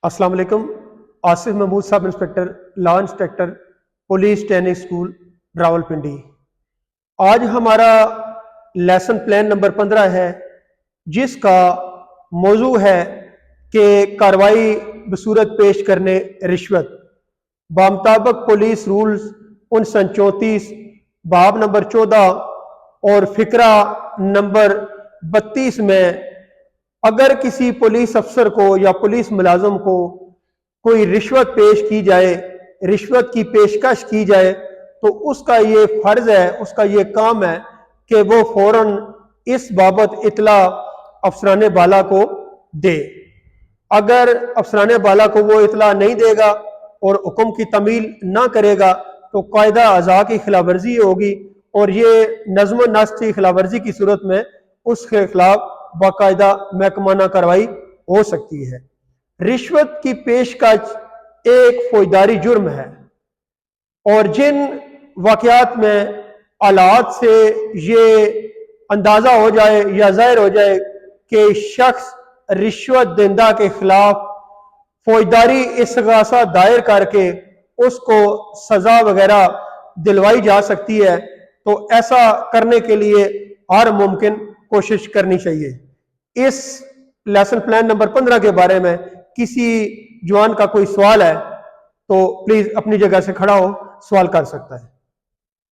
السلام علیکم. آصف محمود صاحب انسپیکٹر لا inspector police training school Rawalpindi. آج ہمارا لیسن پلان نمبر 15 ہے جس کا موضوع ہے کہ کارروائی بصورت پیش کرنے رشوت بمطابق پولیس رولز 1934 باب نمبر 14 اور فقرہ نمبر 32 میں اگر کسی پولیس افسر کو یا پولیس ملازم کو کوئی رشوت پیش کی جائے، رشوت کی پیشکش کی جائے، تو اس کا یہ فرض ہے، اس کا یہ کام ہے کہ وہ فوراً اس بابت اطلاع افسران بالا کو دے. اگر افسران بالا کو وہ اطلاع نہیں دے گا اور حکم کی تعمیل نہ کرے گا تو قاعدہ اعضاء کی خلاف ورزی ہوگی، اور یہ نظم و نسق کی خلاف ورزی کی صورت میں اس کے خلاف باقاعدہ محکمانہ کارروائی ہو سکتی ہے. رشوت کی پیشکش ایک فوجداری جرم ہے، اور جن واقعات میں آلات سے یہ اندازہ ہو جائے یا ظاہر ہو جائے کہ شخص رشوت دہندہ کے خلاف فوجداری استغاثہ دائر کر کے اس کو سزا وغیرہ دلوائی جا سکتی ہے، تو ایسا کرنے کے لیے ہر ممکن کوشش کرنی چاہیے. اس لیسن پلان نمبر 15 کے بارے میں کسی جوان کا کوئی سوال ہے تو پلیز اپنی جگہ سے کھڑا ہو سوال کر سکتا ہے.